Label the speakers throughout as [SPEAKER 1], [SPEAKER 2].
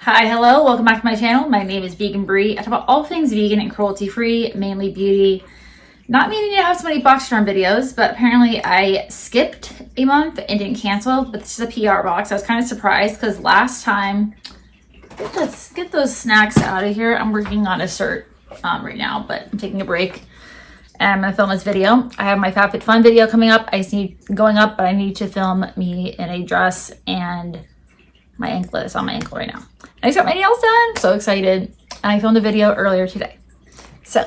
[SPEAKER 1] Hi, hello, welcome back to my channel. My name is Vegan Brie. I talk about all things vegan and cruelty free, mainly beauty. Not meaning to have so many Boxycharm videos, but apparently I skipped a month and didn't cancel, but this is a PR box. I was kind of surprised because last time, let's get those snacks out of here. I'm working on a cert right now, but I'm taking a break and I'm gonna film this video. I have my FabFitFun video coming up. I just need going up, but I need to film me in a dress and my anklet is on my ankle right now. I just got my nails done, so excited. And I filmed a video earlier today. So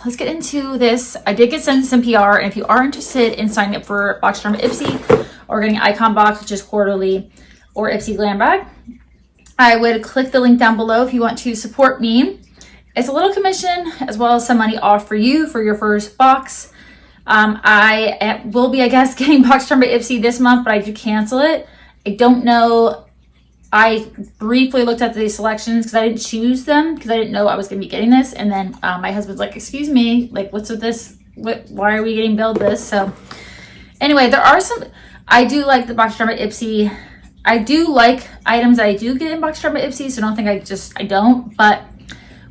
[SPEAKER 1] let's get into this. I did get sent some PR, and if you are interested in signing up for Boxycharm Ipsy or getting Icon Box, which is quarterly, or Ipsy Glam Bag, I would click the link down below if you want to support me. It's a little commission as well as some money off for you for your first box. I will be, I guess, getting Boxycharm by Ipsy this month, but I do cancel it. I don't know. I briefly looked at the selections because I didn't choose them because I didn't know I was going to be getting this. And then my husband's like, excuse me, like, what's with this? Why are we getting billed this? So anyway, there are some, I do like the Boxycharm by Ipsy. I do like items I do get in Boxycharm by Ipsy, so don't think I don't. But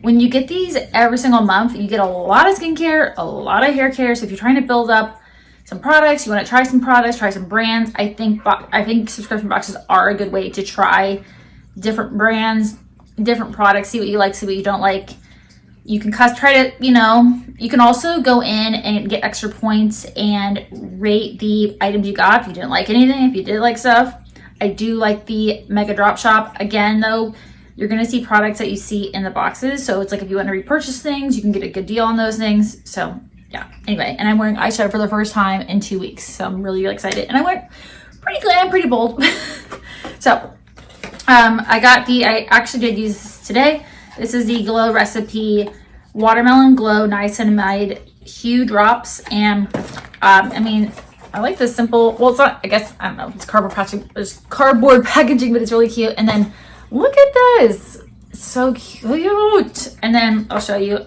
[SPEAKER 1] when you get these every single month, you get a lot of skincare, a lot of hair care. So if you're trying to build up some products, you want to try some products, try some brands, I think subscription boxes are a good way to try different brands, different products, see what you like, see what you don't like. You can try to, you can also go in and get extra points and rate the items you got if you didn't like anything, if you did like stuff. I do like the Mega Drop Shop. Again, though, you're going to see products that you see in the boxes. So it's like if you want to repurchase things, you can get a good deal on those things. So yeah, anyway, and I'm wearing eyeshadow for the first time in 2 weeks, so I'm really, really excited. And I went pretty glam, pretty bold. So I actually did use this today. This is the Glow Recipe Watermelon Glow Niacinamide Hue Drops. And I mean, I like this simple, well, it's not, I guess, I don't know, it's cardboard packaging, but it's really cute. And then look at this, it's so cute. And then I'll show you,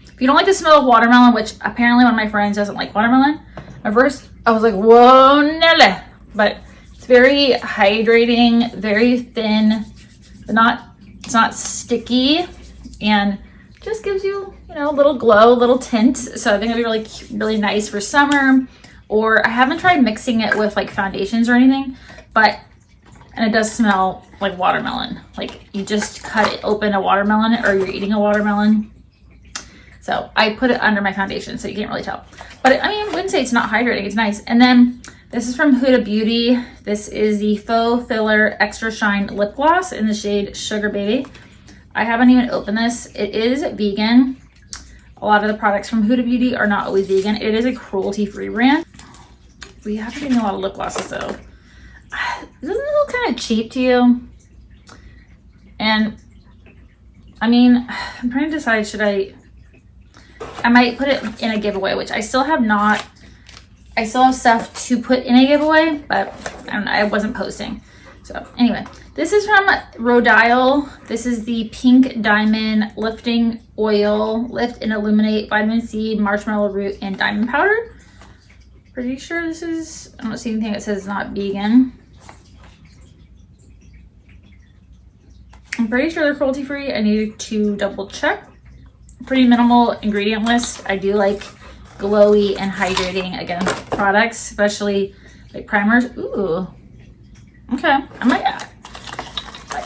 [SPEAKER 1] if you don't like the smell of watermelon, which apparently one of my friends doesn't like watermelon, at first I was like, whoa, Nelly. But it's very hydrating, very thin, but it's not sticky, and just gives you, a little glow, a little tint. So I think it'd be really, really nice for summer. Or I haven't tried mixing it with like foundations or anything, and it does smell like watermelon. Like you just open a watermelon or you're eating a watermelon. So I put it under my foundation, so you can't really tell. But I wouldn't say it's not hydrating, it's nice. And then this is from Huda Beauty. This is the Faux Filler Extra Shine Lip Gloss in the shade Sugar Baby. I haven't even opened this. It is vegan. A lot of the products from Huda Beauty are not always vegan. It is a cruelty-free brand. We have been getting a lot of lip glosses though. Doesn't it look kind of cheap to you? And I'm trying to decide, I might put it in a giveaway, which I still have stuff to put in a giveaway, but I don't know, I wasn't posting. So anyway, this is from Rodial. This is the Pink Diamond Lifting Oil, Lift and Illuminate Vitamin C, Marshmallow Root, and Diamond Powder. Pretty sure this is, I don't see anything that says it's not vegan. I'm pretty sure they're cruelty free. I needed to double check. Pretty minimal ingredient list. I do like glowy and hydrating, again, products, especially like primers. Ooh, okay, I might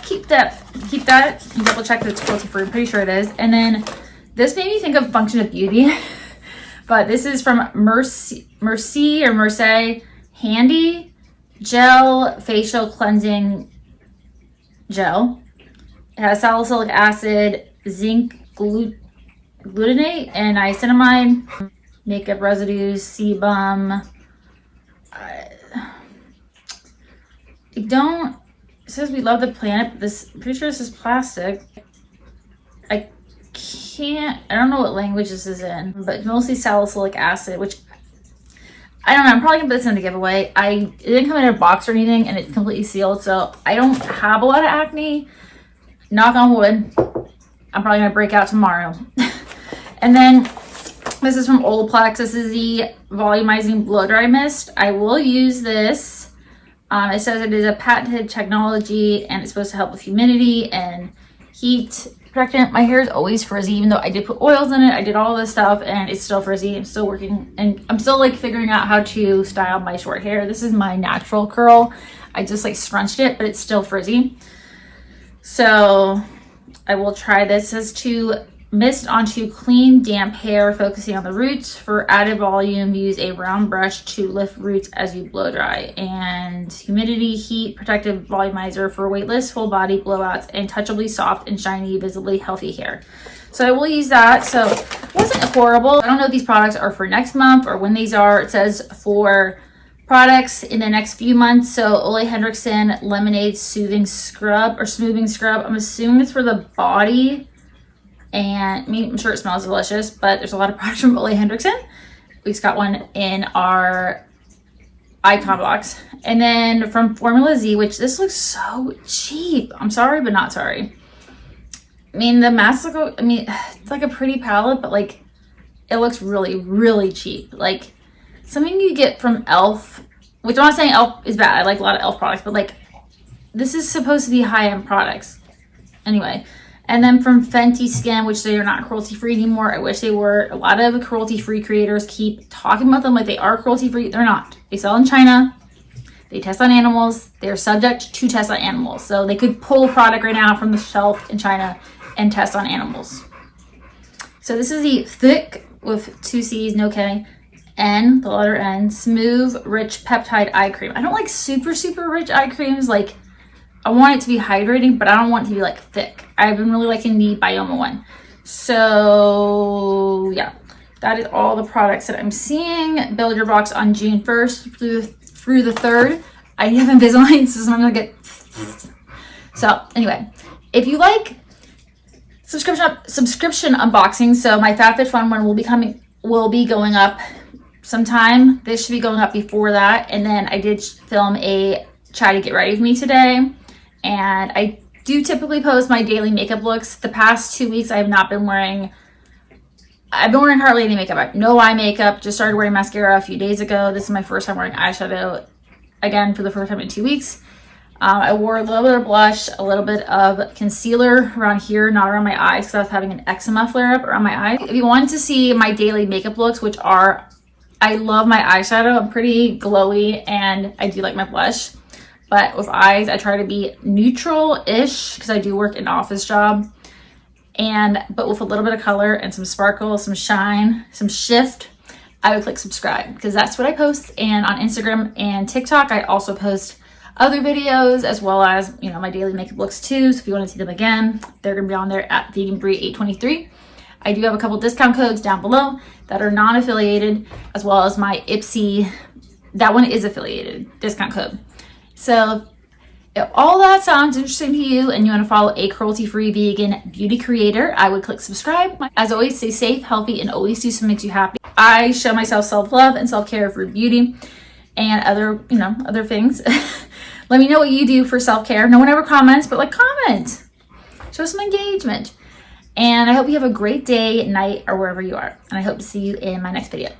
[SPEAKER 1] keep that and double check that it's cruelty free. I'm pretty sure it is. And then this made me think of Function of Beauty, but this is from Mercy Handy Gel Facial Cleansing Gel. It has salicylic acid, zinc, glutamate, and niacinamide, makeup residues, sebum. It says we love the planet, but I'm pretty sure this is plastic. I don't know what language this is in, but mostly salicylic acid, which I don't know. I'm probably gonna put this in the giveaway. It didn't come in a box or anything, and it's completely sealed, so I don't have a lot of acne. Knock on wood. I'm probably gonna break out tomorrow. And then this is from Olaplex. This is the Volumizing Blow Dry Mist. I will use this It says it is a patented technology and it's supposed to help with humidity and heat protectant. My hair is always frizzy, even though I did put oils in it. I did all this stuff and it's still frizzy. I'm still working and I'm still like figuring out how to style my short hair. This is my natural curl. I just like scrunched it, but it's still frizzy. So I will try this. It says to mist onto clean, damp hair, focusing on the roots. For added volume, use a round brush to lift roots as you blow dry. And humidity, heat, protective volumizer for weightless, full body blowouts, and touchably soft and shiny, visibly healthy hair. So I will use that. So it wasn't horrible. I don't know if these products are for next month or when these are. It says for products in the next few months. So Ole Henriksen Lemonade Soothing Scrub or Smoothing Scrub. I'm assuming it's for the body. And I mean, I'm sure it smells delicious, but there's a lot of products from Ole Henriksen. We just got one in our icon box. And then from Formula Z, which this looks so cheap. I'm sorry, but not sorry. I mean, the masks look, I mean, it's like a pretty palette, but like, it looks really, really cheap. Like something you get from e.l.f., which I'm not saying e.l.f. is bad. I like a lot of e.l.f. products, but like, this is supposed to be high-end products. Anyway. And then from Fenty Skin, which they are not cruelty-free anymore. I wish they were. A lot of cruelty-free creators keep talking about them like they are cruelty-free. They're not. They sell in China. They test on animals. They're subject to test on animals. So they could pull a product right now from the shelf in China and test on animals. So this is the Thick with 2 C's, no K, N, the letter N, Smooth Rich Peptide Eye Cream. I don't like super, super rich eye creams. Like, I want it to be hydrating, but I don't want it to be like thick. I've been really liking the Bioma one. So yeah, that is all the products that I'm seeing. Build your box on June 1st through the 3rd. I have Invisalign, so I'm gonna get. So anyway, if you like subscription unboxing, so my Fat Fun one will be going up sometime. This should be going up before that. And then I did film a try to get ready with me today. And I do typically post my daily makeup looks. The past 2 weeks, I've been wearing hardly any makeup. No eye makeup. Just started wearing mascara a few days ago. This is my first time wearing eyeshadow again for the first time in 2 weeks. I wore a little bit of blush, a little bit of concealer around here, not around my eyes because I was having an eczema flare up around my eyes. If you wanted to see my daily makeup looks, which are, I love my eyeshadow. I'm pretty glowy and I do like my blush. But with eyes, I try to be neutral-ish because I do work an office job. But with a little bit of color and some sparkle, some shine, some shift, I would click subscribe because that's what I post. And on Instagram and TikTok, I also post other videos as well as, you know, my daily makeup looks too. So if you want to see them again, they're going to be on there at veganbrie823. I do have a couple discount codes down below that are non-affiliated, as well as my Ipsy, that one is affiliated discount code. So if all that sounds interesting to you and you want to follow a cruelty-free vegan beauty creator, I would click subscribe. As always, stay safe, healthy, and always do something that makes you happy. I show myself self-love and self-care for beauty and other things. Let me know what you do for self-care. No one ever comments, but like comment. Show some engagement. And I hope you have a great day, night, or wherever you are. And I hope to see you in my next video.